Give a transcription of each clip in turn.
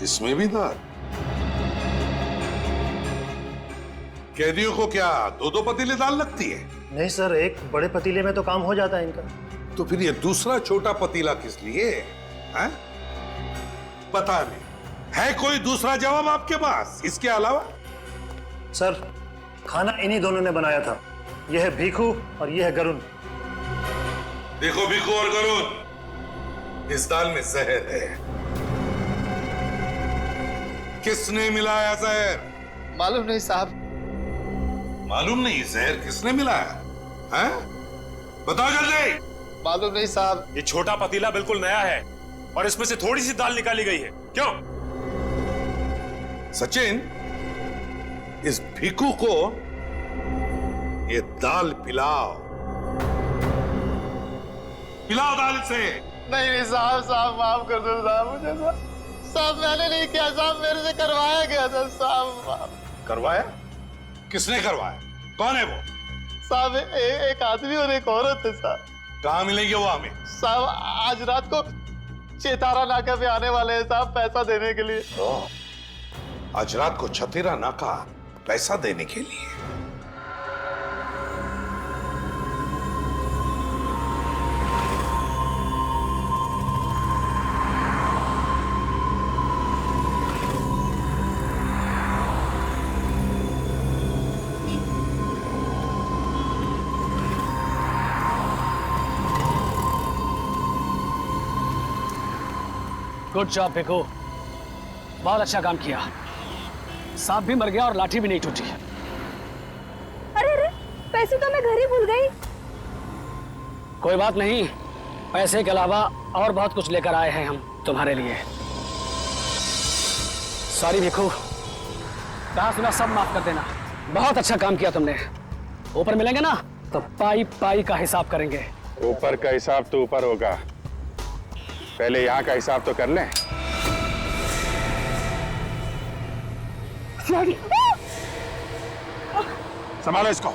इसमें भी दाल? कैदियों को क्या दो दो पतीले दाल लगती है? नहीं सर, एक बड़े पतीले में तो काम हो जाता है इनका। तो फिर ये दूसरा छोटा पतीला किस लिए है? पता नहीं, है कोई दूसरा जवाब आपके पास इसके अलावा? सर, खाना इन्हीं दोनों ने बनाया था। यह है भीखू और यह है गरुण। देखो भीखू और गरुण, इस दाल में जहर है। किसने मिलाया जहर? मालूम नहीं साहब। मालूम नहीं? जहर किसने मिलाया है? बताओ जल्दी। मालूम नहीं साहब। ये छोटा पतीला बिल्कुल नया है और इसमें से थोड़ी सी दाल निकाली गई है। क्यों? सचिन, इस भीखू को ये दाल पिलाओ। पिलाओ दाल से। नहीं नहीं साहब, साहब माफ कर दो साहब मुझे। साहब मैंने नहीं किया साहब, मेरे से करवाया गया था साहब। करवाया? किसने करवाया? कौन है वो? साहब एक आदमी और एक औरत है साहब। कहाँ मिलेंगे वो हमें? साहब आज रात को चेतारा नाका पे आने वाले हैं साहब, पैसा देने के लिए। आज रात को छतेरा नाका पैसा देने के लिए? गुड जॉब भिखू, बहुत अच्छा काम किया। सांप भी मर गया और लाठी भी नहीं टूटी। अरे अरे, पैसे तो मैं घर ही भूल गई। कोई बात नहीं, पैसे के अलावा और बहुत कुछ लेकर आए हैं हम तुम्हारे लिए। सॉरी भिखू, कहा सुना सब माफ कर देना। बहुत अच्छा काम किया तुमने। ऊपर मिलेंगे ना तो पाई पाई का हिसाब करेंगे। ऊपर का हिसाब तो ऊपर होगा, पहले यहाँ का हिसाब तो कर लें। संभालो इसको।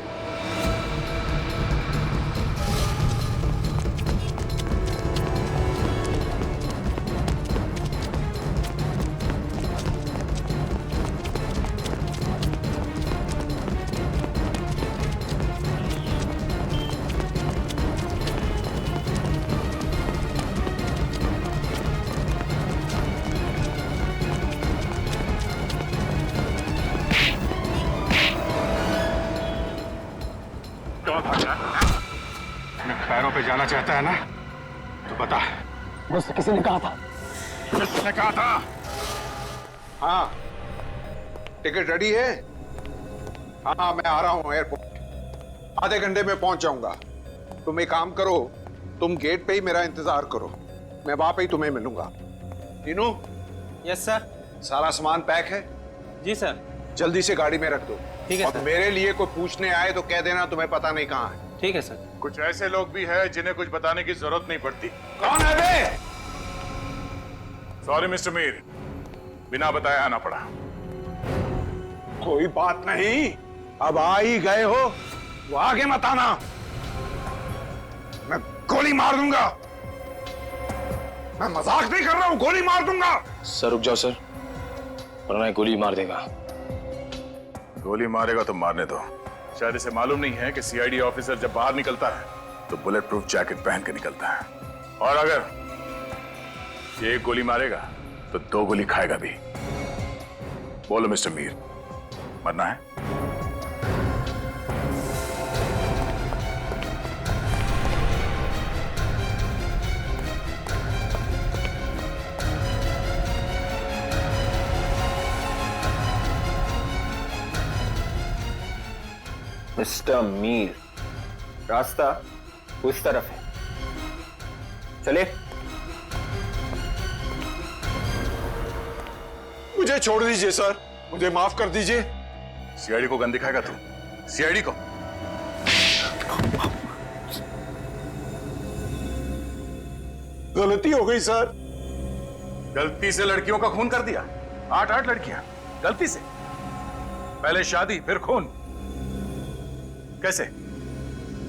पैरों पे जाना चाहता है ना तो बता। मुझसे किसी ने कहा था। किसने कहा था? हाँ, टिकट रेडी है? हाँ मैं आ रहा हूँ एयरपोर्ट, आधे घंटे में पहुंच जाऊंगा। तुम एक काम करो, तुम गेट पे ही मेरा इंतजार करो, मैं वहां पे ही तुम्हें मिलूंगा। टीनू। Yes sir. सारा सामान पैक है? जी सर। जल्दी से गाड़ी में रख दो। ठीक है और सर। मेरे लिए कोई पूछने आए तो कह देना तुम्हें पता नहीं कहाँ है। ठीक है सर। कुछ ऐसे लोग भी हैं जिन्हें कुछ बताने की जरूरत नहीं पड़ती। कौन है बे? सॉरी मिस्टर मीर, बिना बताए आना पड़ा। कोई बात नहीं, अब आ ही गए हो तो आगे मत आना, मैं गोली मार दूंगा। मैं मजाक नहीं कर रहा हूं, गोली मार दूंगा। सर रुक जाओ सर, वरना ये गोली मार देगा। गोली मारेगा तो मारने दो। शायद इसे मालूम नहीं है कि सीआईडी ऑफिसर जब बाहर निकलता है तो बुलेट प्रूफ जैकेट पहन के निकलता है, और अगर ये एक गोली मारेगा तो दो गोली खाएगा भी। बोलो मिस्टर मीर, मरना है? मिस्टर मीर, रास्ता उस तरफ है, चले। मुझे छोड़ दीजिए सर, मुझे माफ कर दीजिए। सीआईडी को गन दिखाएगा तू? सीआईडी को? गलती हो गई सर। गलती से लड़कियों का खून कर दिया? 8 लड़कियां गलती से? पहले शादी फिर खून? कैसे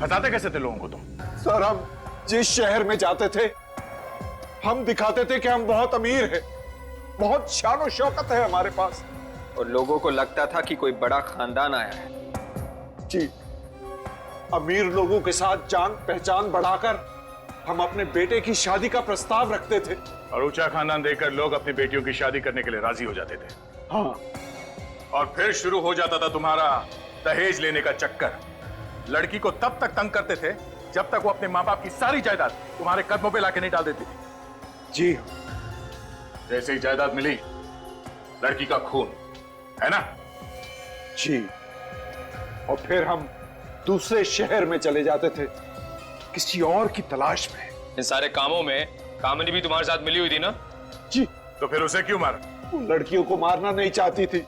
हटाते कैसे थे लोगों को तुम? सर हम जिस शहर में जाते थे हम दिखाते थे कि हम बहुत अमीर हैं, बहुत शान शौकत है हमारे पास। और लोगों को लगता था कि कोई बड़ा खानदान आया है। जी, अमीर लोगों के साथ जान पहचान बढ़ाकर हम अपने बेटे की शादी का प्रस्ताव रखते थे। और ऊंचा खानदान देखकर लोग अपनी बेटियों की शादी करने के लिए राजी हो जाते थे। हाँ, और फिर शुरू हो जाता था तुम्हारा दहेज लेने का चक्कर। लड़की को तब तक तंग करते थे जब तक वो अपने माँ बाप की सारी जायदाद तुम्हारे कदमों पे लाके नहीं डाल देती थी। जी, जैसे ही जायदाद मिली, लड़की का खून, है ना? जी। और फिर हम दूसरे शहर में चले जाते थे किसी और की तलाश में। इन सारे कामों में कामिनी भी तुम्हारे साथ मिली हुई थी ना? जी। तो फिर उसे क्यों मारा? वो लड़कियों को मारना नहीं चाहती थी,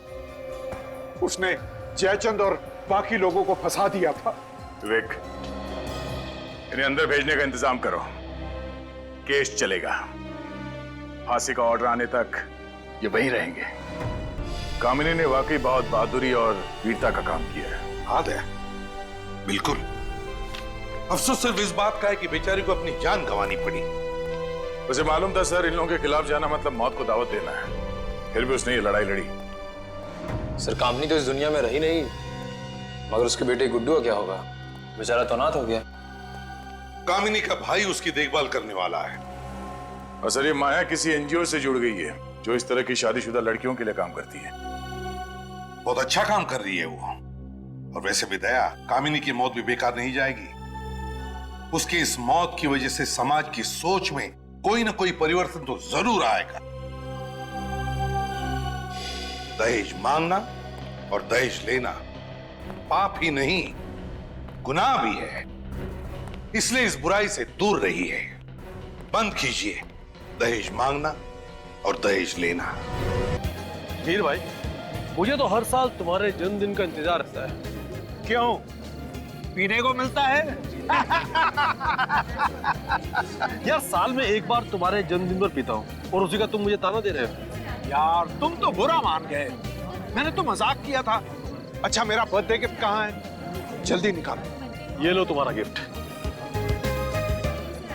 उसने जयचंद और बाकी लोगों को फंसा दिया था। विवेक, इन्हें अंदर भेजने का इंतजाम करो, केस चलेगा। फांसी का ऑर्डर आने तक ये वहीं रहेंगे। कामिनी ने वाकई बहुत बहादुरी और वीरता का काम किया है। याद है, बिल्कुल। अफसोस सिर्फ इस बात का है कि बेचारी को अपनी जान गंवानी पड़ी। उसे मालूम था सर, इन लोगों के खिलाफ जाना मतलब मौत को दावत देना है। फिर भी उसने ये लड़ाई लड़ी। सर, कामनी तो इस दुनिया में रही नहीं, मगर उसके बेटे गुड्डू का क्या होगा? बेचारा तो अनाथ हो गया। कामिनी का भाई उसकी देखभाल करने वाला है। और सर, ये माया किसी एनजीओ से जुड़ गई है जो इस तरह की शादीशुदा लड़कियों के लिए काम करती है। बहुत अच्छा काम कर रही है वो। और वैसे भी दया, कामिनी की मौत भी बेकार नहीं जाएगी। उसकी इस मौत की वजह से समाज की सोच में कोई ना कोई परिवर्तन तो जरूर आएगा। दहेज मांगना और दहेज लेना पाप ही नहीं, गुनाह भी है। इसलिए इस बुराई से दूर रहिए। बंद कीजिए दहेज मांगना और दहेज लेना। वीर भाई, मुझे तो हर साल तुम्हारे जन्मदिन का इंतजार रहता है। क्यों? पीने को मिलता है? यार, साल में एक बार तुम्हारे जन्मदिन पर पीता हूँ और उसी का तुम मुझे ताना दे रहे हो। यार, तुम तो बुरा मान गए। मैंने तो मजाक किया था। अच्छा, मेरा बर्थडे गिफ्ट कहाँ है? जल्दी निकालो। ये लो तुम्हारा गिफ्ट।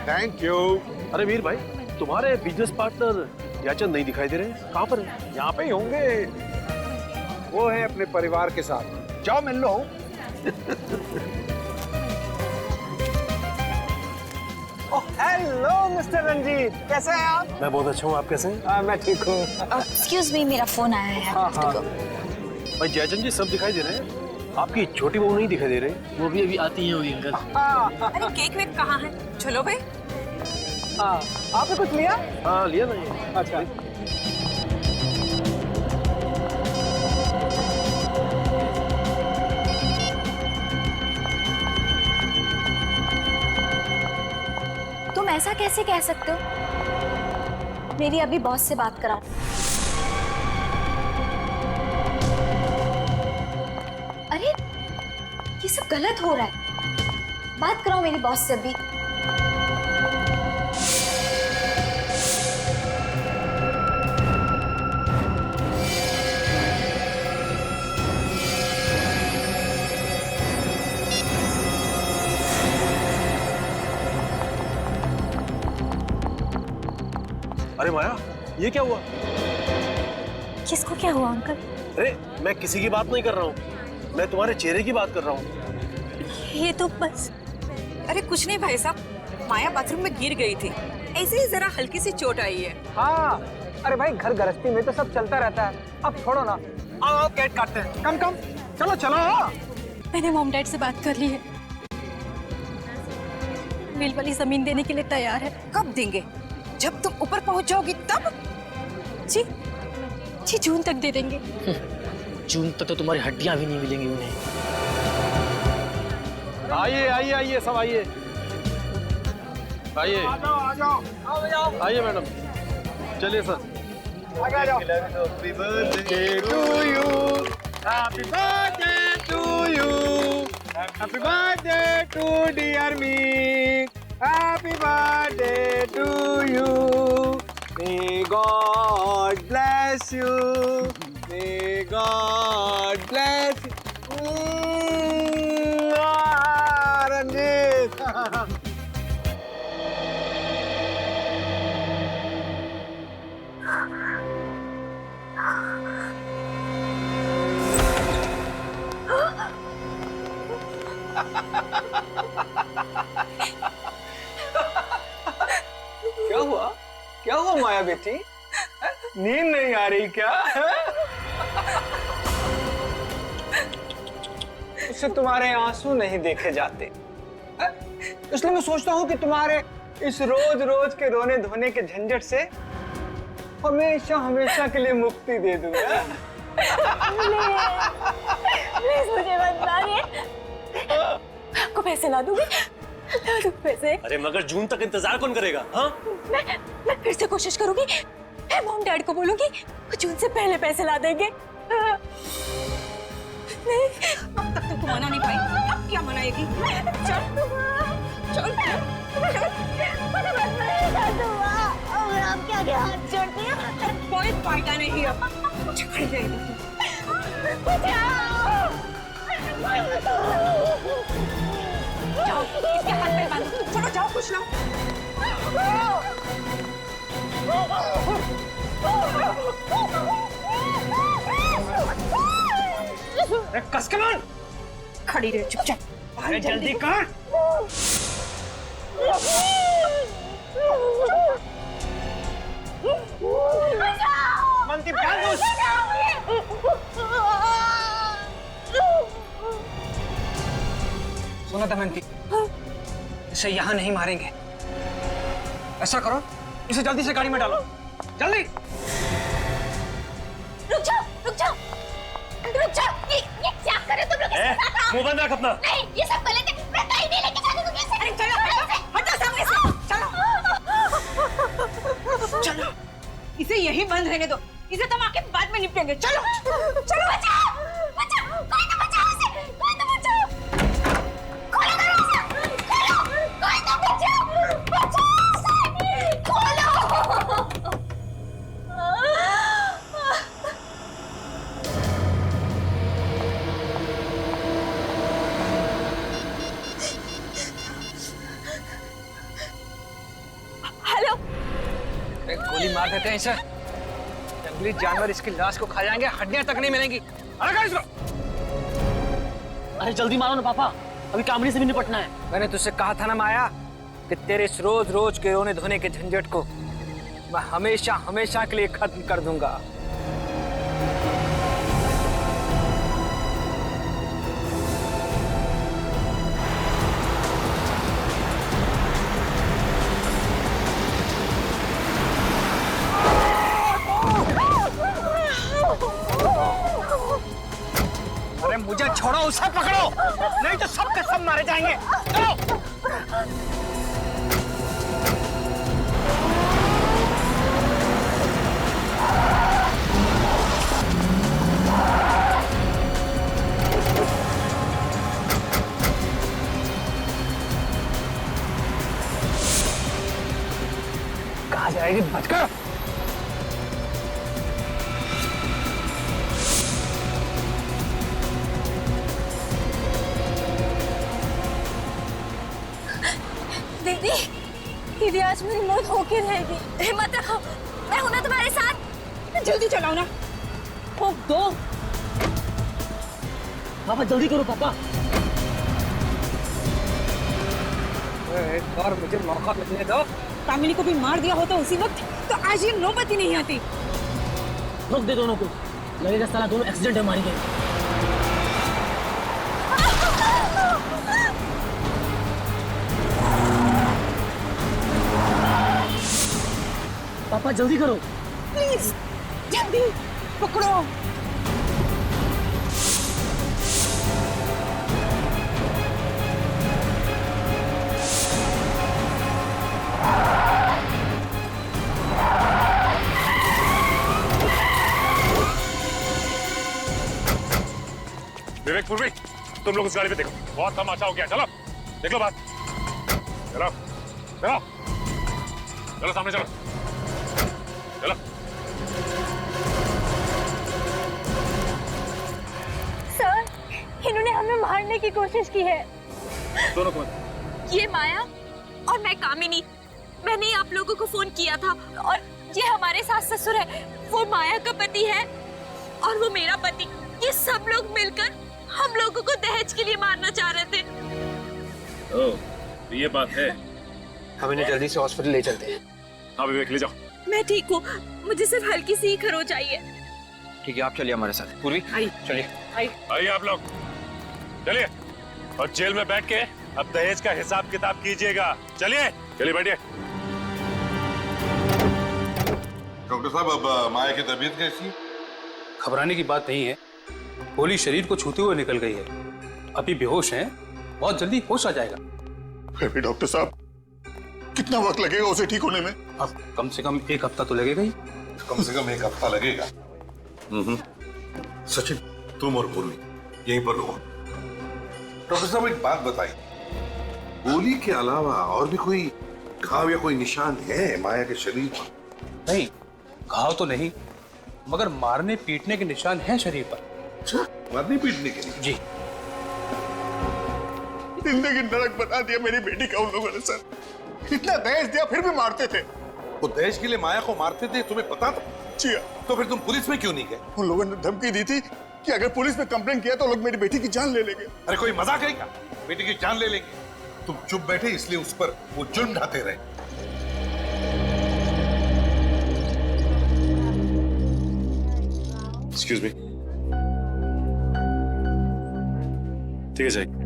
Thank you. अरे वीर भाई, तुम्हारे बिजनेस पार्टनर जयचंद नहीं दिखाई दे रहे, कहाँ पर है? यहाँ पे ही होंगे। वो है अपने परिवार के साथ। जाओ मिल लो। हेलो मिस्टर रंजीत, कैसे हैं आप? मैं बहुत अच्छा हूँ, आप कैसे हैं? मैं ठीक हूँ। एक्सक्यूज मी, मेरा फोन आया है। भाई जयचंद जी सब दिखाई दे रहे हैं, आपकी छोटी बहू नहीं दिखाई दे रही। वो भी अभी आती है होगी अंकल। अरे केक वेक कहाँ है? चलो भाई। आपने कुछ लिया? हाँ, लिया ना ये। अच्छा। तुम ऐसा कैसे कह सकते हो? मेरी अभी बॉस से बात कराओ। अरे ये सब गलत हो रहा है। बात कराओ मेरी बॉस से अभी। अरे माया, ये क्या हुआ? किसको क्या हुआ अंकल? अरे मैं किसी की बात नहीं कर रहा हूँ, मैं तुम्हारे चेहरे की बात कर रहा हूँ। ये तो बस। अरे कुछ नहीं भाई साहब, माया बाथरूम में गिर गई थी, ऐसे ही जरा हल्की सी चोट आई है। हाँ, अरे भाई घर गृहस्थी में तो सब चलता रहता है। अब छोड़ो ना, आओ केक काटते हैं। कम कम, चलो चलो। मैंने मॉम डैड से बात कर ली है, मिल वाली जमीन देने के लिए तैयार है। कब देंगे? जब तुम ऊपर पहुंच जाओगी तब? जी जी, जून तक दे देंगे। जून तक तो तुम्हारी हड्डियां भी नहीं मिलेंगी उन्हें। आइए आइए आइए, सब आइए आइए। आ जाओ। आइए मैडम, चलिए सर। आगे आ जाओ। Happy birthday to you, happy birthday to you, happy birthday to dear me, happy birthday to you, may God bless you, may God bless you. Ranjit. Maya बेटी, नींद नहीं आ रही क्या? उससे तुम्हारे आंसू नहीं देखे जाते, इसलिए मैं सोचता हूँ कि तुम्हारे इस रोज रोज के रोने धोने के झंझट से हमेशा हमेशा के लिए मुक्ति दे दूंगा। प्लीज मुझे मत मारिए, आपको पैसे ला दूंगी, ला दूं पैसे। अरे मगर जून तक इंतजार कौन करेगा? हाँ? मैं फिर से कोशिश करूंगी, मैं मॉम डैड को बोलूंगी, वो जून से पहले पैसे ला देंगे। नहीं, अब तक तो तू मना नहीं पाई, अब क्या मनाएगी? चल चल मुझे मत मारिए दुआ, और आप क्या हाथ छोड़ती हैं? कोई फायदा नहीं अब, मुझे खड़ी रहेगी। जाओ, इसके हाथ पे बांधो, चलो जाओ कुछ लो। कस के मार, खड़ी रहे चुपचाप। अरे जल्दी कर। मंती सुना दमयंती, इसे यहाँ नहीं मारेंगे। ऐसा करो, इसे जल्दी से गाड़ी में डालो, जल्दी। रुक जाओ, रुक जाओ, रुक जाओ। ये क्या करे तुम लोग? मुंह बंद रख अपना। नहीं, ये सब गलत है, मैं कहीं नहीं लेके जाने दूंगी इसे। अरे चलो, हटो सामने से, चलो चलो, इसे यही बंद रहने दो, इसे तो हम आके बाद में निपटेंगे। चलो चलो, बचाओ बचाओ, कोई तो बचाओ इसे, कोई तो बचाओ, खोलो दरवाजा, खोलो, कोई तो बचाओ, बचाओ इसे, खोलो। हेलो, गोली मार देते हैं इसे, जंगली जानवर इसकी लाश को खा जाएंगे, हड्डियां तक नहीं मिलेंगी। अरे कर इसको। अरे जल्दी मारो ना पापा, अभी कामनी से भी निपटना है। मैंने तुझसे कहा था ना माया कि तेरे इस रोज रोज के रोने धोने के झंझट को मैं हमेशा हमेशा के लिए खत्म कर दूंगा। अरे मुझे छोड़ो, उसे पकड़ो, नहीं तो सब के सब मारे जाएंगे। चलो। कहाँ जाएगी? बचकर। दीदी, दीदी आज मेरी मौत होके रहेगी, हिम्मत रखो, मैं हूं ना तुम्हारे साथ। जल्दी चलाओ ना। ठोक दो पापा, जल्दी करो पापा। एक बार मुझे मौका मिलने दो। कामिनी को भी मार दिया होता उसी वक्त तो आज ये नौबत ही नहीं आती। रोक दे दोनों को, लगेगा साला दोनों एक्सीडेंट में मारी गई। पापा जल्दी करो प्लीज, जल्दी पकड़ो। विवेक पूर्वी, तुम लोग उस गाड़ी पे देखो, बहुत तमाशा हो गया। चलो देख लो बात, चलो चलो चलो सामने चलो चलो। सर, इन्होंने हमें मारने की कोशिश की है। दोनों को ये माया और मैं कामिनी, मैंने ही आप लोगों को फोन किया था, और ये हमारे सास ससुर है, वो माया का पति है और वो मेरा पति। ये सब लोग मिलकर हम लोगों को दहेज के लिए मारना चाह रहे थे। ओह, तो ये बात है। हम इन्हें जल्दी से हॉस्पिटल ले चलते हैं। हाँ विवेक, ले जाओ। मैं ठीक हूँ, मुझे सिर्फ हल्की सी ही खरोच आई है। ठीक है, आप चलिए हमारे साथ। पूर्वी आई चलिए। आइए आप लोग, चलिए। और जेल में बैठ के अब दहेज का हिसाब किताब कीजिएगा। चलिए चलिए बैठिए। डॉक्टर साहब, अब माया की तबीयत कैसी है? घबराने की बात नहीं है, गोली शरीर को छूते हुए निकल गई है। अभी बेहोश हैं, बहुत जल्दी होश आ जाएगा। फिर भी डॉक्टर साहब, कितना वक्त लगेगा उसे ठीक होने में? अब कम से कम 1 हफ्ता तो लगेगा ही। कम से कम 1 हफ्ता लगेगा। सचिन, तुम और पूर्वी यहीं पर रुको। डॉक्टर साहब, एक बात बताइए, गोली के अलावा और भी कोई घाव या कोई निशान है माया के शरीर पर? नहीं, घाव तो नहीं, मगर मारने पीटने के निशान हैं शरीर पर। अच्छा, मारने पीटने के लिए? जी। जिंदगी नरक बना दिया मेरी बेटी का उन लोगों ने सर। इतना दहेज दिया फिर भी मारते थे। वो दहेज के लिए माया को मारते थे, तुम्हें पता था? जी। तो फिर तुम पुलिस में क्यों नहीं गए? उन लोगों ने धमकी दी थी कि अगर पुलिस में कंप्लेंट किया तो लोग मेरी बेटी की जान ले लेंगे। अरे कोई मजाक है क्या? बेटी की जान ले लेंगे? तुम चुप बैठे इसलिए उस पर वो जुर्म ढाते रहे। Excuse me. ठीक है सर।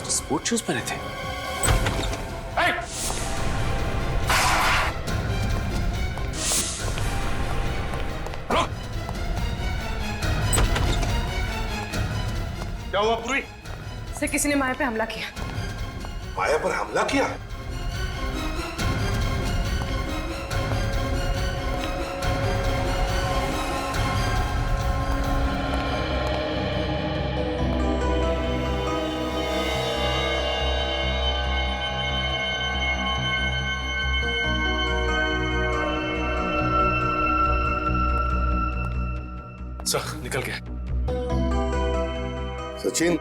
स्पोर्ट शूज पहने थे। क्या हुआ पूरी? सर, किसी ने माया पे हमला किया। माया पर हमला किया? सर निकल गया। सचिन,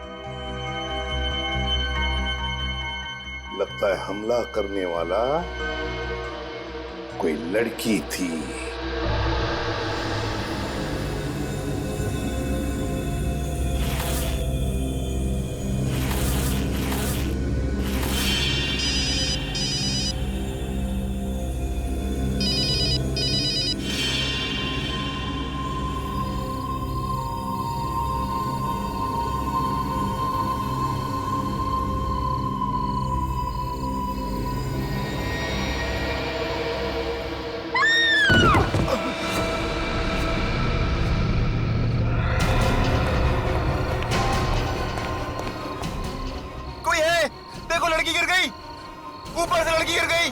लगता है हमला करने वाला कोई लड़की थी। लड़की गिर गई, ऊपर से लड़की गिर गई।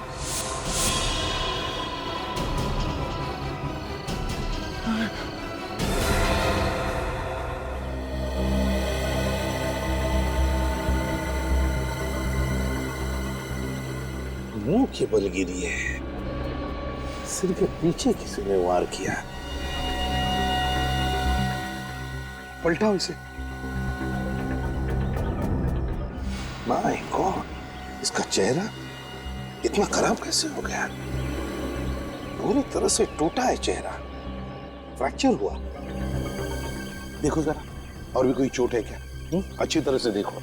मुंह के बल गिरी है, सिर के पीछे किसी ने वार किया। पलटाओ इसे। माय गॉड, इसका चेहरा इतना खराब कैसे हो गया? पूरी तरह से टूटा है चेहरा, फ्रैक्चर हुआ। देखो जरा, और भी कोई चोट है क्या? अच्छी तरह से देखो।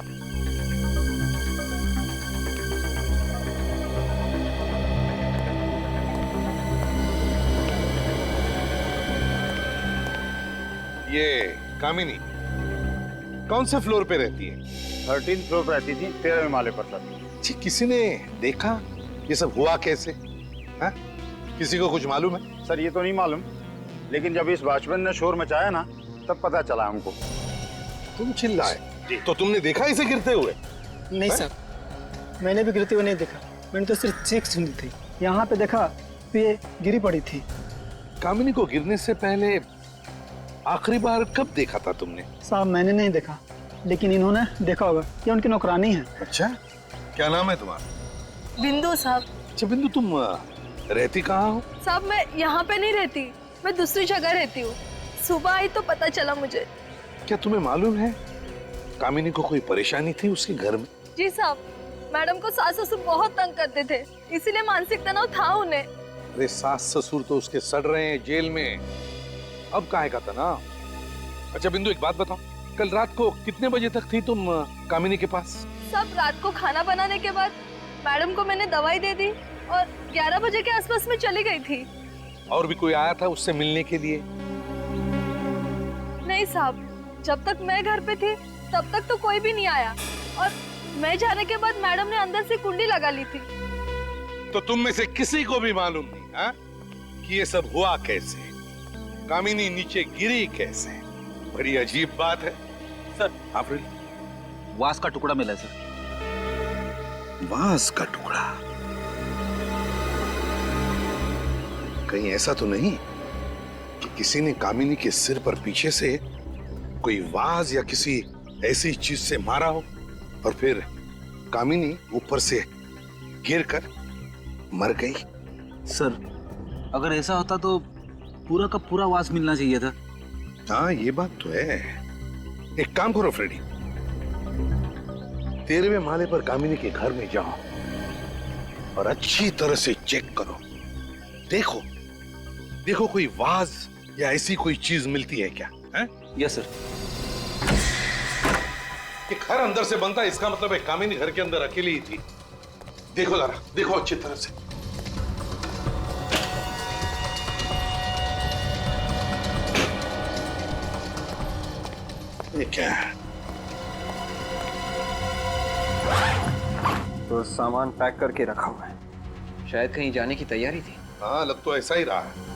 ये कामिनी कौन से फ्लोर पे रहती है? 13th फ्लोर पर रहती थी, 13वें माले पर सर। जी, किसी ने देखा ये सब हुआ कैसे? हा? किसी को कुछ मालूम है? सर ये तो नहीं मालूम, लेकिन जब इस वॉचमैन ने शोर मचाया ना, तब पता चला हमको। तुम चिल्लाए तो तुमने देखा इसे गिरते हुए? नहीं सर, मैंने भी गिरते हुए नहीं देखा, मैंने तो सिर्फ चीख सुनी थी। यहाँ पे देखा तो ये गिरी पड़ी थी। कामिनी को गिरने से पहले आखिरी बार कब देखा था तुमने? साहब मैंने नहीं देखा, लेकिन इन्होंने देखा होगा। ये उनकी नौकरानी है। अच्छा, क्या नाम है तुम्हारा? बिंदु साहब। अच्छा बिंदु, तुम रहती कहाँ हो? साहब मैं यहाँ पे नहीं रहती, मैं दूसरी जगह रहती हूँ। सुबह आई तो पता चला मुझे। क्या तुम्हें मालूम है कामिनी को कोई परेशानी थी उसके घर में? जी साहब, मैडम को सास ससुर बहुत तंग करते थे, इसीलिए मानसिक तनाव था उन्हें। अरे सास ससुर तो उसके सड़ रहे हैं जेल में, अब काहे का तनाव? अच्छा बिंदु, एक बात बताओ, कल रात को कितने बजे तक थी तुम कामिनी के पास? सब रात को खाना बनाने के बाद मैडम को मैंने दवाई दे दी और 11 बजे के आसपास में चली गई थी। और भी कोई आया था उससे मिलने के लिए? नहीं साहब, जब तक मैं घर पे थी तब तक तो कोई भी नहीं आया, और मैं जाने के बाद मैडम ने अंदर से कुंडी लगा ली थी। तो तुम में से किसी को भी मालूम नहीं हा? कि ये सब हुआ कैसे, कामिनी नीचे गिरी कैसे? बड़ी अजीब बात है सर। आफरीन, वास का टुकड़ा मिला है सर। वास का टुकड़ा? कहीं ऐसा तो नहीं कि किसी ने कामिनी के सिर पर पीछे से कोई वाज या किसी ऐसी चीज से मारा हो और फिर कामिनी ऊपर से गिरकर मर गई? सर अगर ऐसा होता तो पूरा का पूरा वास मिलना चाहिए था। हाँ ये बात तो है। एक काम करो फ्रेडी, 13वें माले पर कामिनी के घर में जाओ और अच्छी तरह से चेक करो। देखो देखो कोई वाज या ऐसी कोई चीज मिलती है क्या? है? Yes sir. ये घर अंदर से बनता है, इसका मतलब है कामिनी घर के अंदर अकेली ही थी। देखो जरा, देखो अच्छी तरह से। ये क्या है? तो सामान पैक करके रखा हुआ है, शायद कहीं जाने की तैयारी थी। हाँ लग तो ऐसा ही रहा है।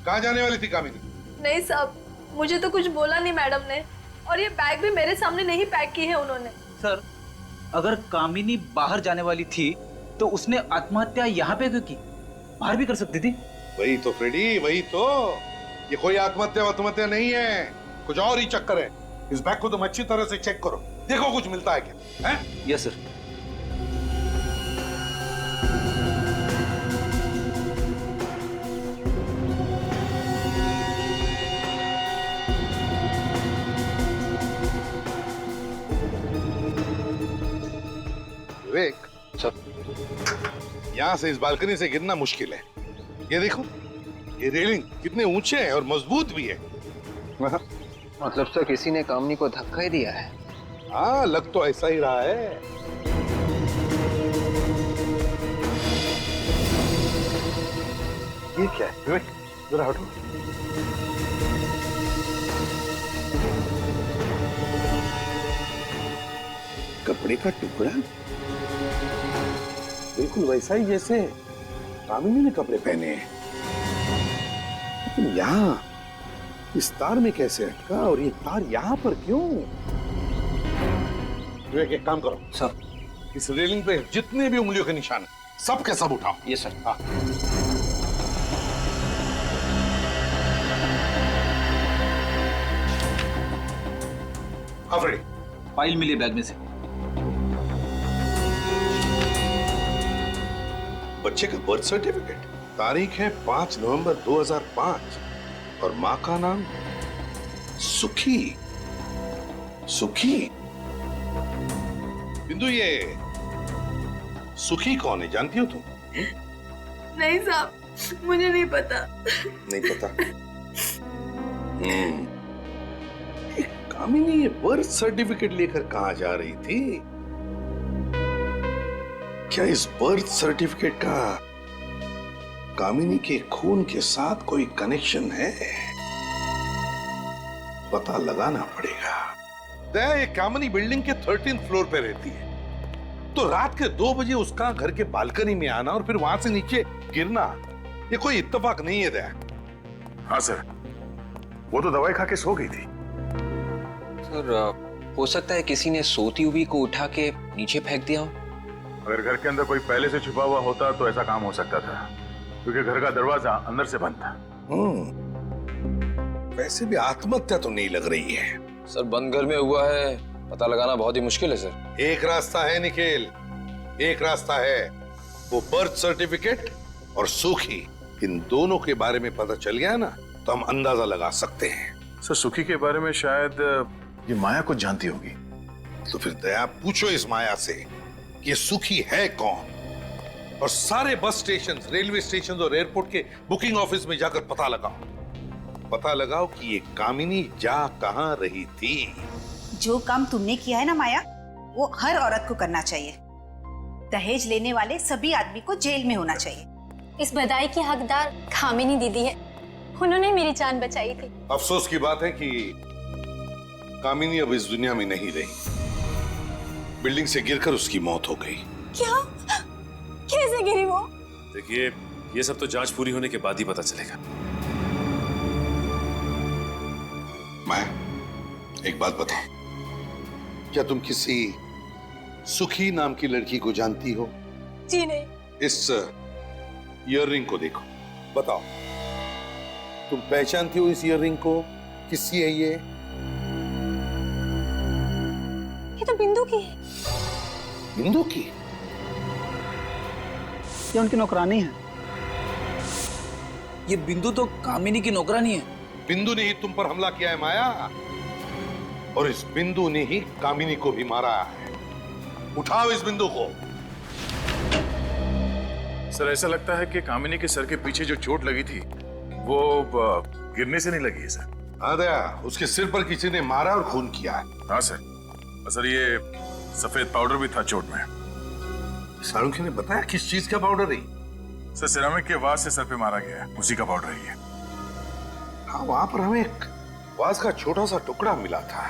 कहाँ जाने वाली थी कामिनी? नहीं साहब, मुझे तो कुछ बोला नहीं मैडम ने, और ये बैग भी मेरे सामने नहीं पैक की है उन्होंने। सर अगर कामिनी बाहर जाने वाली थी तो उसने आत्महत्या यहाँ पे क्यों की? बाहर भी कर सकती थी। वही तो फ्रेडी, वही तो। ये कोई आत्महत्या नहीं है, कुछ और ही चक्कर है। इस बैग को तुम अच्छी तरह से चेक करो, देखो कुछ मिलता है क्या? है? Yes sir. विवेक सर, यहां से इस बालकनी से गिरना मुश्किल है। ये देखो, ये रेलिंग कितने ऊंचे हैं और मजबूत भी है। मतलब सर किसी ने कामिनी को धक्का ही दिया है। हाँ लग तो ऐसा ही रहा है। ये क्या है विवेक? जरा हटो। कपड़े का टुकड़ा बिल्कुल वैसा ही जैसे कामिनी ने कपड़े पहने हैं, लेकिन यहाँ इस तार में कैसे अटका और ये तार यहाँ पर क्यों? विवेक एक काम करो सर, इस रेलिंग पे जितने भी उंगलियों के निशान हैं सब के सब उठाओ। ये सर। हाँ। हाँ फाइल मिली बैग में से। बच्चे का बर्थ सर्टिफिकेट, तारीख है 5 नवंबर 2005 और माँ का नाम सुखी। सुखी? बिंदु ये सुखी कौन है, जानती हो तुम? नहीं साहब, मुझे नहीं पता। नहीं पता? कामिनी ये बर्थ सर्टिफिकेट लेकर कहां जा रही थी? क्या इस बर्थ सर्टिफिकेट का कामिनी के खून के साथ कोई कनेक्शन है? पता लगाना पड़ेगा। ये कामिनी बिल्डिंग के 13th फ्लोर पे रहती है, तो रात के 2 बजे उसका घर के बालकनी में आना और फिर वहां से नीचे गिरना, ये कोई इत्तेफाक नहीं है दया। हाँ सर, वो तो दवाई खा के सो गई थी। सर हो सकता है किसी ने सोती हुई को उठा के नीचे फेंक दिया हो। अगर घर के अंदर कोई पहले से छुपा हुआ होता तो ऐसा काम हो सकता था, क्योंकि घर का दरवाजा अंदर से बंद था। वैसे भी आत्महत्या तो नहीं लग रही है। सर बंद घर में हुआ है, पता लगाना बहुत ही मुश्किल है सर। एक रास्ता है निखिल, एक रास्ता है, वो बर्थ सर्टिफिकेट और सुखी, इन दोनों के बारे में पता चल गया ना तो हम अंदाजा लगा सकते हैं। सर सुखी के बारे में शायद ये माया कुछ जानती होगी। तो फिर दया पूछो इस माया से कि ये सुखी है कौन, और सारे बस स्टेशन, रेलवे स्टेशन और एयरपोर्ट के बुकिंग ऑफिस में जाकर पता लगाओ कि ये कामिनी जा कहां रही थी। जो काम तुमने किया है ना माया, वो हर औरत को करना चाहिए। दहेज लेने वाले सभी आदमी को जेल में होना चाहिए। इस बधाई की हकदार कामिनी दीदी है, उन्होंने मेरी जान बचाई थी। अफसोस की बात है कि कामिनी अब इस दुनिया में नहीं रही, बिल्डिंग से गिरकर उसकी मौत हो गई। क्या? कैसे गिरी वो? देखिए ये सब तो जांच पूरी होने के बाद ही पता चलेगा। मैं एक बात बताओ, क्या तुम किसी सुखी नाम की लड़की को जानती हो? जी नहीं। इस ईयररिंग को देखो, बताओ तुम पहचानती हो इस ईयररिंग को? किसकी है ये? ये तो बिंदु की है। बिंदु की? ये उनकी नौकरानी है। ये बिंदु तो कामिनी की नौकरानी है। बिंदु ने ही तुम पर हमला किया है माया, और इस बिंदु ने ही कामिनी को भी मारा है। उठाओ इस बिंदु को। सर ऐसा लगता है कि कामिनी के सर के पीछे जो चोट लगी थी वो गिरने से नहीं लगी है सर। हाँ दया, उसके सिर पर किसी ने मारा और खून किया है। हाँ सर, सर ये सफेद पाउडर भी था चोट में। सारुखी ने बताया किस चीज का पाउडर है? सर सिरामिक के वास से सर पे मारा गया है, उसी का पाउडर है ये। हाँ, वहां पर हमें एक वास का छोटा सा टुकड़ा मिला था।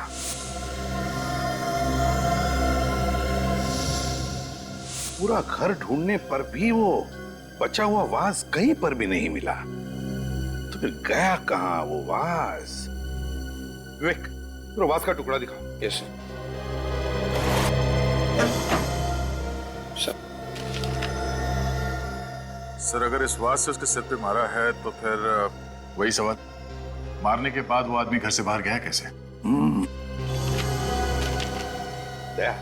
पूरा घर ढूंढने पर भी वो बचा हुआ वास कहीं पर भी नहीं मिला। तो फिर गया कहां वो वास? विवेक, तो वास का टुकड़ा दिखाओ। Yes sir. सर अगर इस वास से उसके सिर पे मारा है तो फिर वही सवाल, मारने के बाद वो आदमी घर से बाहर गया कैसे? दया,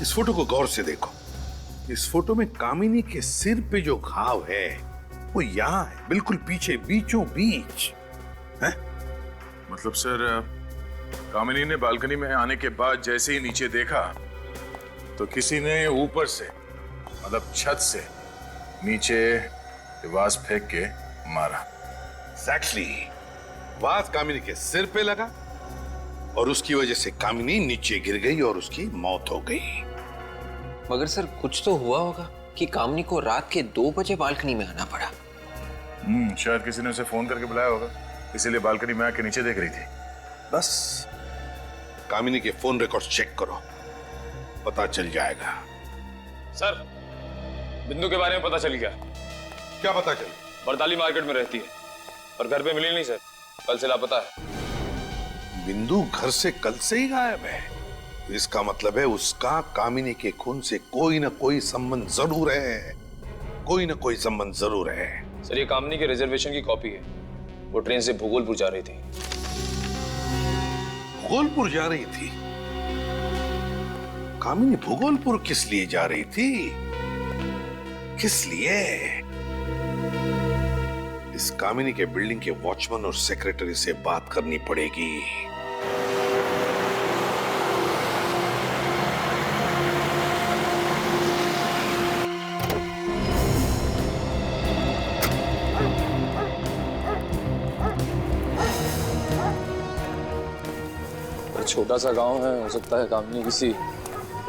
इस फोटो को गौर से देखो। इस फोटो में कामिनी के सिर पे जो घाव है वो यहां है, बिल्कुल पीछे, बीचों बीच है। मतलब सर कामिनी ने बालकनी में आने के बाद जैसे ही नीचे देखा तो किसी ने ऊपर से, मतलब छत से नीचे वास फेंक के मारा। Exactly. वास कामिनी के सिर पे लगा और उसकी वजह से कामिनी नीचे गिर गई और उसकी मौत हो गई। मगर सर कुछ तो हुआ होगा कि कामिनी को रात के 2 बजे बालकनी में आना पड़ा। शायद किसी ने उसे फोन करके बुलाया होगा, इसीलिए बालकनी में आके नीचे देख रही थी। बस कामिनी के फोन रिकॉर्ड चेक करो, पता चल जाएगा। सर बिंदु के बारे में पता चल गया। क्या पता चल? बरताली मार्केट में रहती है और घर पे मिली नहीं सर, कल से लापता है। बिंदु घर से कल से ही गायब है, तो इसका मतलब है उसका कामिनी के खून से कोई ना कोई संबंध जरूर है, कोई ना कोई संबंध जरूर है। सर ये कामिनी के रिजर्वेशन की कॉपी है, वो ट्रेन से भूगोलपुर जा रही थी। भूगोलपुर जा रही थी? कामिनी भूगोलपुर किस लिए जा रही थी? किस लिए? इस कामिनी के बिल्डिंग के वॉचमैन और सेक्रेटरी से बात करनी पड़ेगी। छोटा सा गांव है, हो सकता है कामिनी किसी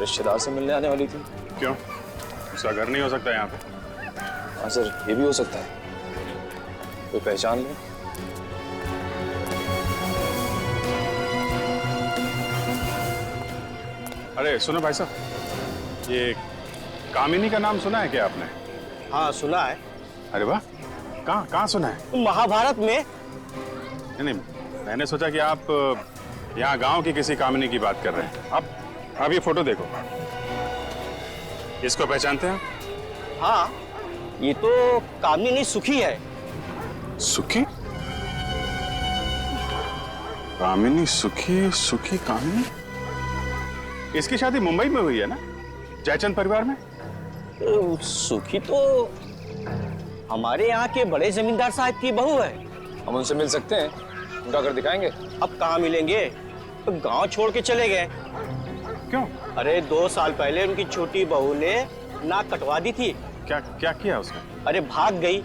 रिश्तेदार से मिलने आने वाली थी। क्यों? उसका घर नहीं हो सकता यहाँ पे? हाँ सर, ये भी हो सकता है। कोई पहचान ले? अरे सुनो भाई साहब, ये कामिनी का नाम सुना है क्या आपने? हाँ सुना है। अरे वाह, कहाँ सुना है? महाभारत में। नहीं, मैंने सोचा कि आप यहाँ गांव की किसी कामिनी की बात कर रहे हैं। अब ये फोटो देखो, इसको पहचानते हैं? हाँ, ये तो कामिनी नहीं सुखी है। सुखी? कामिनी सुखी, सुखी कामिनी? इसकी शादी मुंबई में हुई है ना, जयचंद परिवार में? सुखी तो हमारे यहाँ के बड़े जमींदार साहब की बहू है। हम उनसे मिल सकते हैं, उनका घर दिखाएंगे। अब कहाँ मिलेंगे, तो गांव छोड़ के चले गए। क्यों? अरे 2 साल पहले उनकी छोटी बहू ने नाक कटवा दी थी। क्या क्या किया उसने? अरे भाग गई,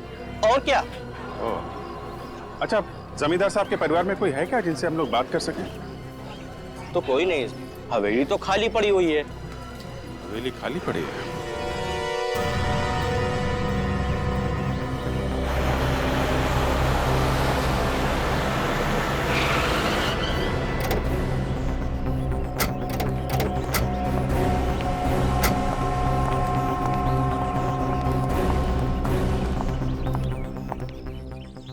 और क्या। अच्छा, जमींदार साहब के परिवार में कोई है क्या जिनसे हम लोग बात कर सकें? तो कोई नहीं, हवेली तो खाली पड़ी हुई है। हवेली खाली पड़ी है?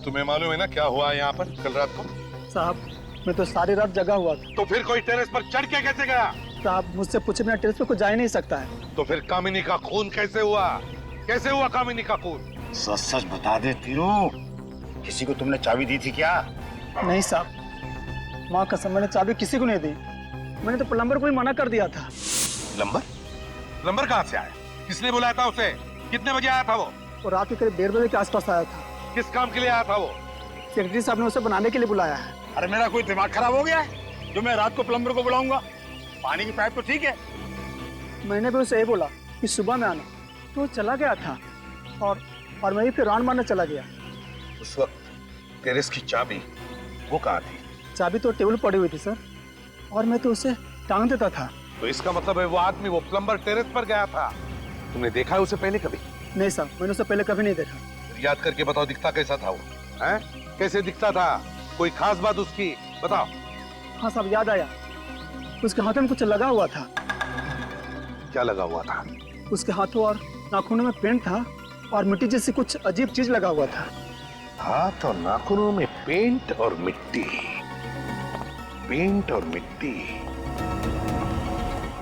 तुम्हें मालूम है ना क्या हुआ यहाँ पर कल रात को? साहब, मैं तो सारी रात जगा हुआ था। तो फिर कोई टेरेस पर चढ़ के कैसे गया? साहब, मुझसे पूछे बिना टेरेस पे कोई जा ही नहीं सकता है। तो फिर कामिनी का खून कैसे हुआ? कैसे हुआ कामिनी का खून? सच सच बता दे तीरू, किसी को तुमने चाबी दी थी क्या? नहीं साहब, माँ कसम, मैंने चाबी किसी को नहीं दी। मैंने तो प्लम्बर को ही मना कर दिया था। प्लम्बर? प्लम्बर कहाँ से आया? किसने बुलाया था उसे? कितने बजे आया था वो? वो रात के करीब 1:30 बजे के आसपास आया था। किस काम के लिए आया था वो? सेक्रेटरी साहब ने उसे बनाने के लिए बुलाया है। अरे मेरा कोई दिमाग खराब हो गया है जो मैं रात को प्लम्बर को बुलाऊंगा? पानी की पाइप तो ठीक है। मैंने भी उसे यही बोला कि सुबह में आना, तो वो चला गया था और मैं भी फिर राउंड मारने चला गया। उस वक्त टेरेस की चाबी वो कहाँ थी? चाबी तो टेबल पड़ी हुई थी सर, और मैं तो उसे टांग देता था। तो इसका मतलब है वो आदमी, वो प्लम्बर टेरेस पर गया था। तुमने देखा है उसे पहले कभी? नहीं साहब, मैंने उसे पहले कभी नहीं देखा। याद करके बताओ, दिखता कैसा था वो? हैं? कैसे दिखता था? कोई खास बात उसकी बताओ। हाँ साहब, याद आया। उसके हाथों में कुछ लगा हुआ था। क्या लगा हुआ था? उसके हाथों और नाखूनों में पेंट था और मिट्टी जैसी कुछ अजीब चीज लगा हुआ था। हाथ और नाखूनों में पेंट और मिट्टी, पेंट और मिट्टी,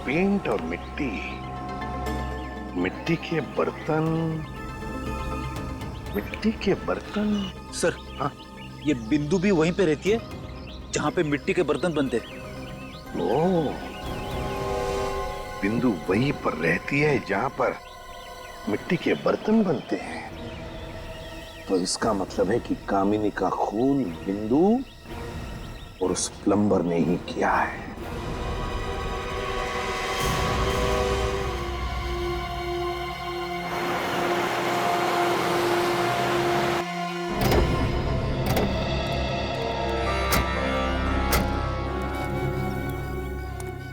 पेंट और मिट्टी, मिट्टी के बर्तन, मिट्टी के बर्तन। सर, हाँ, ये बिंदु भी वहीं पे रहती है जहां पे मिट्टी के बर्तन बनते हैं। ओह, बिंदु वहीं पर रहती है जहां पर मिट्टी के बर्तन बनते हैं। तो इसका मतलब है कि कामिनी का खून बिंदु और उस प्लम्बर ने ही किया है।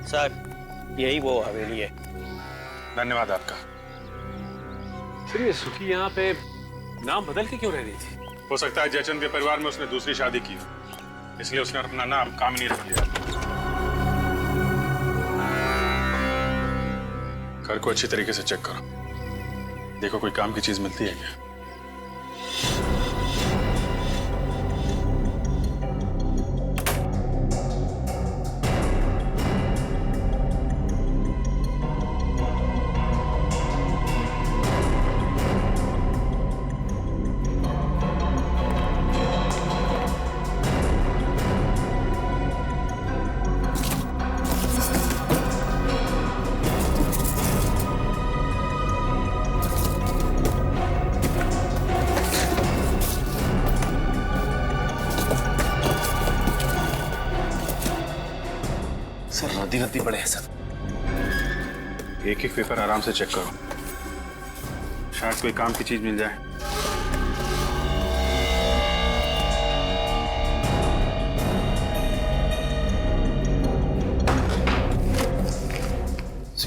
सर, यही वो हवेली है। धन्यवाद आपका। फिर ये सुखी यहाँ पे नाम बदल के क्यों रह रही थी? हो सकता है जयचंद के परिवार में उसने दूसरी शादी की, इसलिए उसने अपना नाम कामिनी रख लिया। घर को अच्छी तरीके से चेक करो, देखो कोई काम की चीज मिलती है क्या। रद्दी रद्दी पड़े हैं सब। एक एक पेपर आराम से चेक करो, शायद कोई काम की चीज मिल जाए।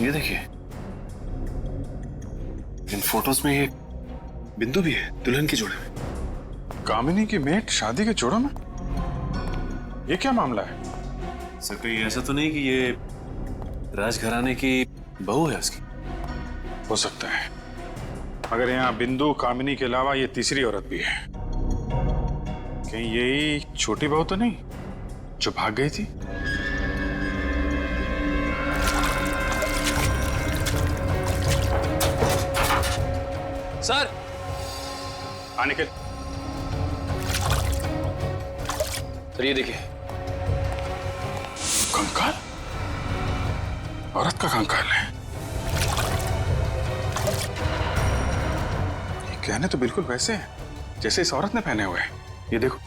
ये देखिए, इन फोटोज में ये बिंदु भी है दुल्हन के जोड़े में। कामिनी की मेट शादी के जोड़ों में? ये क्या मामला है? सर, कहीं ऐसा तो नहीं कि ये राजघराने की बहू है उसकी? हो सकता है, मगर यहाँ बिंदु कामिनी के अलावा ये तीसरी औरत भी है। कहीं यही छोटी बहू तो नहीं जो भाग गई थी? सर, हाँ निखिल। सर ये देखिए, कंकाल, औरत का कंकाल है। ये गहने तो बिल्कुल वैसे हैं जैसे इस औरत ने पहने हुए हैं। ये देखो।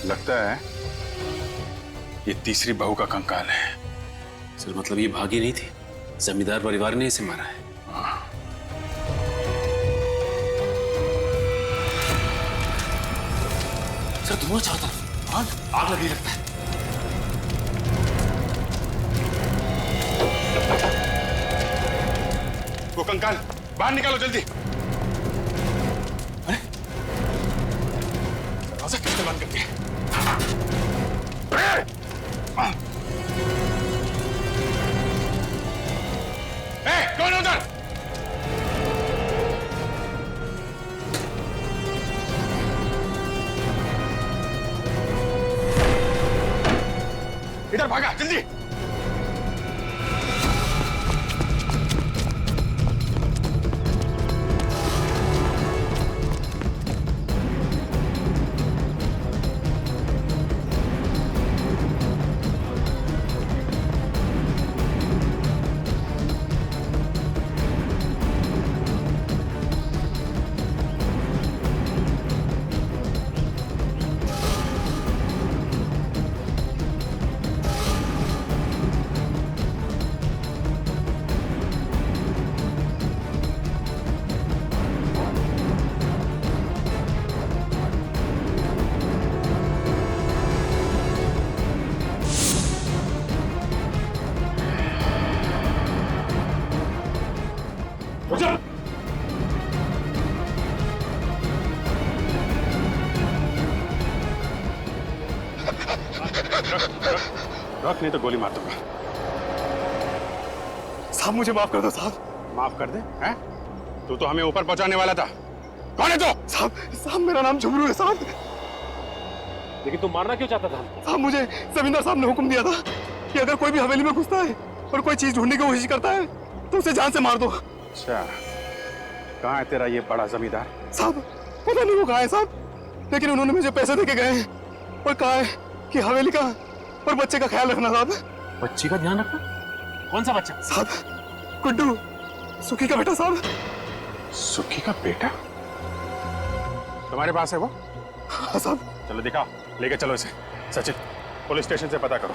लगता है ये तीसरी बहू का कंकाल है। सर मतलब ये भागी नहीं थी, जमींदार परिवार ने इसे मारा है। सर धुआं चारों तरफ, आग लगी लगता है। वो कंकाल बाहर निकालो जल्दी। अरे दरवाजा किसने बंद कर दिया? कौन उधर? इधर भागा जल्दी। रख नहीं तो गोली मार दूंगा। साहब मुझे माफ कर दो साहब। माफ कर दे? हैं? तू तो हमें ऊपर पहुंचाने वाला था। कौन है तू? साहब मेरा नाम झुमरू है साहब। लेकिन तुम मारना क्यों चाहता था? साहब मुझे जमींदार साहब ने हुक्म दिया था कि अगर कोई भी हवेली में घुसता है और कोई चीज ढूंढने की कोशिश करता है तो उसे जान से मार दो। अच्छा, कहाँ है तेरा ये बड़ा जमींदार? साहब पता नहीं वो कहाँ है साहब, लेकिन उन्होंने मुझे पैसे देके गए हैं और कहा है कि हवेली का और बच्चे का ख्याल रखना साहब। बच्चे का ध्यान रखना? कौन सा बच्चा? साहब गुड्डू, सुखी का बेटा साहब। सुखी का बेटा तुम्हारे पास है वो? हाँ साहब। चलो दिखाओ, लेके चलो इसे। सचिन पुलिस स्टेशन से पता करो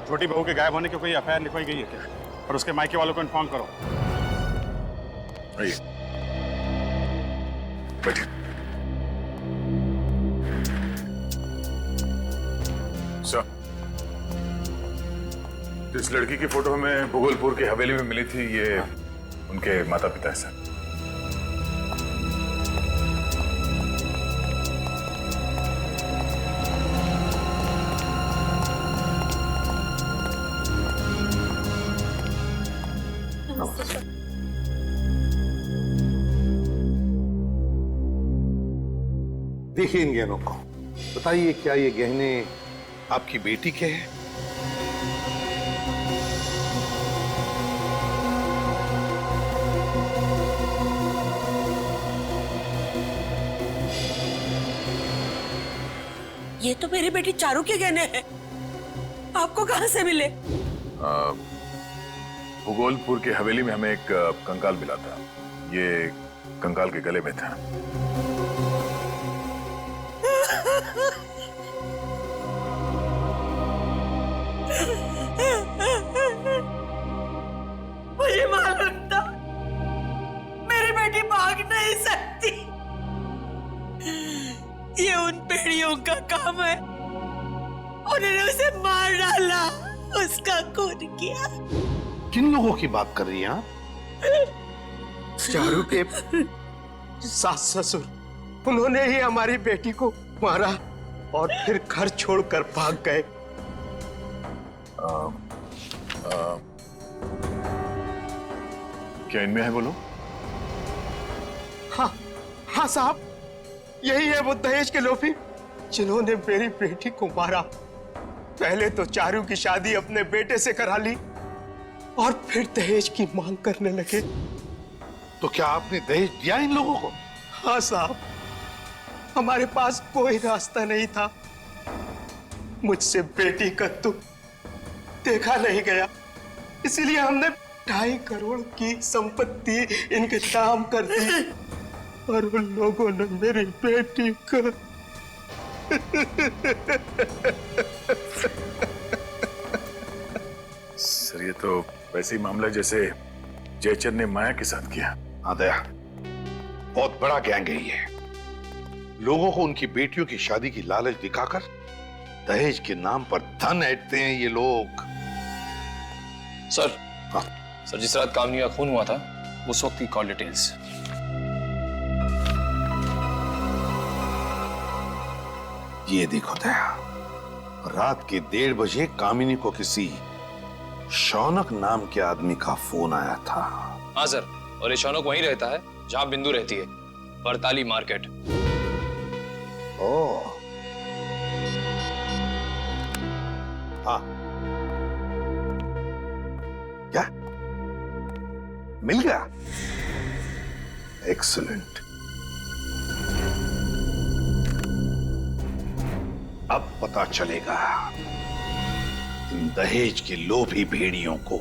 छोटी बहू के गायब होने की कोई एफआईआर लिखवाई गई है क्या, और उसके मायके वालों को इन्फॉर्म करो। आइए बैठिए। सर, इस लड़की की फोटो हमें भूगोलपुर की हवेली में मिली थी, ये उनके माता पिता है सर। देखिए इन गहनों को, बताइए क्या ये गहने आपकी बेटी के हैं? ये तो मेरी बेटी चारू के गहने हैं। आपको कहां से मिले? भूगोलपुर की हवेली में हमें एक कंकाल मिला था, ये कंकाल के गले में था। मुझे मालूम था मेरी बेटी भाग नहीं सकती। ये उन पेड़ियों का काम है, उन्होंने उसे मार डाला, उसका खून किया। किन लोगों की बात कर रही हैं आप? चारू के सास ससुर, उन्होंने ही हमारी बेटी को मारा और फिर घर छोड़कर भाग गए। क्या इनमें है बोलो? हाँ हाँ साहब, यही है वो दहेज के लोभी जिन्होंने मेरी बेटी को मारा, पहले तो चारू की शादी अपने बेटे से करा ली और फिर दहेज की मांग करने लगे। तो क्या आपने दहेज दिया इन लोगों को? हाँ साहब, हमारे पास कोई रास्ता नहीं था। मुझसे बेटी का दुख देखा नहीं गया, इसीलिए हमने 2.5 करोड़ की संपत्ति इनके नाम कर दी और उन लोगों ने मेरी बेटी को सर, ये तो वैसे ही मामला जैसे जयचंद ने माया के साथ किया। हाँ दया, बहुत बड़ा गैंग है ये। लोगों को उनकी बेटियों की शादी की लालच दिखाकर दहेज के नाम पर धन ऐंठते हैं ये लोग। सर, हाँ सर, जिस रात कामनी का खून हुआ था उस वक्त की कॉल डिटेल्स। ये देखो दया, रात के 1:30 बजे कामिनी को किसी शौनक नाम के आदमी का फोन आया था। हाँ सर, और ये शौनक वहीं रहता है जहां बिंदु रहती है, बरताली मार्केट। ओह, हाँ, क्या मिल गया? एक्सीलेंट। अब पता चलेगा इन दहेज के लोभी भेड़ियों को।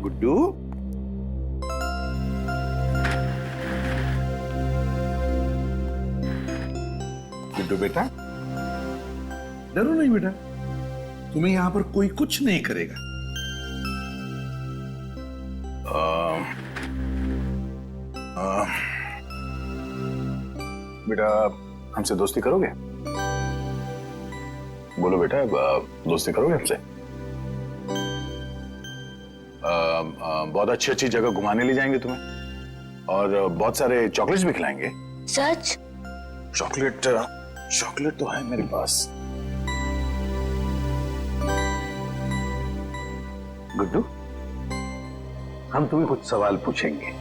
गुड्डू, गुड्डू बेटा, डरो नहीं बेटा, तुम्हें यहां पर कोई कुछ नहीं करेगा। बेटा, हमसे दोस्ती करोगे? बोलो बेटा, दोस्ती करोगे हमसे? बहुत अच्छी अच्छी जगह घुमाने ले जाएंगे तुम्हें और बहुत सारे चॉकलेट्स भी खिलाएंगे। सच? चॉकलेट तो है मेरे पास। गुड्डू, हम तुम्हें कुछ सवाल पूछेंगे,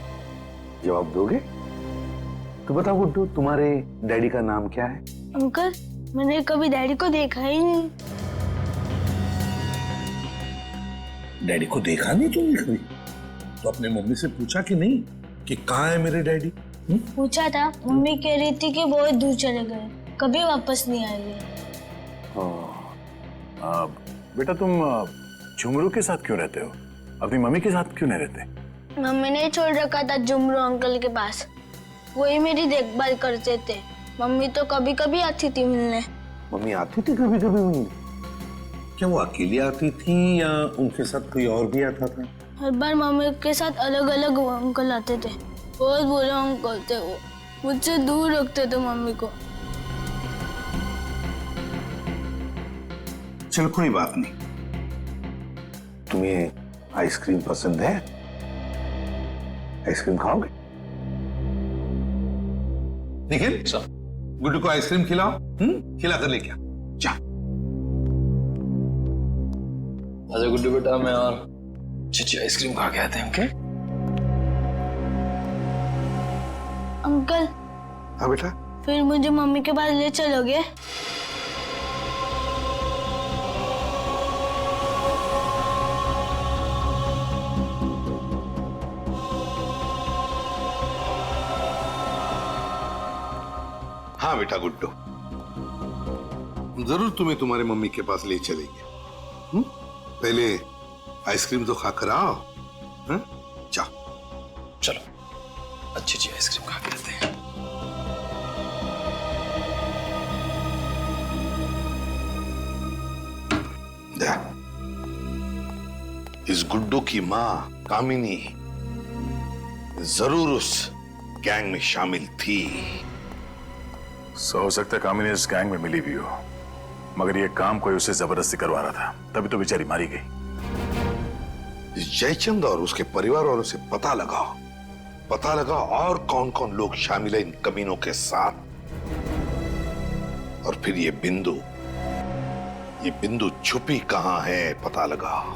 जवाब दोगे? तो बताओ गुड्डू, तुम्हारे डैडी का नाम क्या है? अंकल, मैंने कभी डैडी को देखा ही नहीं। डैडी को देखा नहीं तुमने कभी? तो अपने मम्मी से पूछा कि नहीं कि कहाँ है मेरे डैडी? पूछा था, मम्मी कह रही थी कि बहुत दूर चले गए, कभी वापस नहीं आएंगे। बेटा, तुम झुमरू के साथ क्यों रहते हो? अपनी मम्मी के साथ क्यों नहीं रहते? मम्मी ने छोड़ रखा था झुमरू अंकल के पास, वही मेरी देखभाल करते थे। मम्मी तो कभी कभी आती थी मिलने। मम्मी आती थी कभी कभी मिलने? क्या वो अकेली आती थी या उनके साथ कोई और भी आता था? हर बार मम्मी के साथ अलग अलग अंकल आते थे। बहुत बुरे अंकल थे वो, मुझसे दूर रखते थे मम्मी को। चल कोई बात नहीं। तुम्हें आइसक्रीम पसंद है? आइसक्रीम खाओगे? निखिल, गुड्डू को आइसक्रीम खिलाओ। खिला कर लेके जा। आजा गुड्डू बेटा, मैं और चिची आइसक्रीम खा के आते हैं। Okay uncle. हाँ बेटा। फिर मुझे मम्मी के पास ले चलोगे? हाँ बेटा गुड्डू, जरूर तुम्हें तुम्हारे मम्मी के पास ले चलेंगे। पहले आइसक्रीम तो खाकर आओ। जाओ। चलो, अच्छी अच्छी आइसक्रीम खा के आते हैं। इस गुड्डू की माँ कामिनी जरूर उस गैंग में शामिल थी। हो सकता है कामिनी इस गैंग में मिली भी हो, मगर ये काम कोई उसे जबरदस्ती करवा रहा था, तभी तो बेचारी मारी गई। इस जयचंद और उसके परिवार वालों से पता लगाओ और कौन कौन लोग शामिल है इन कमीनों के साथ। और फिर ये बिंदु छुपी कहां है पता लगाओ।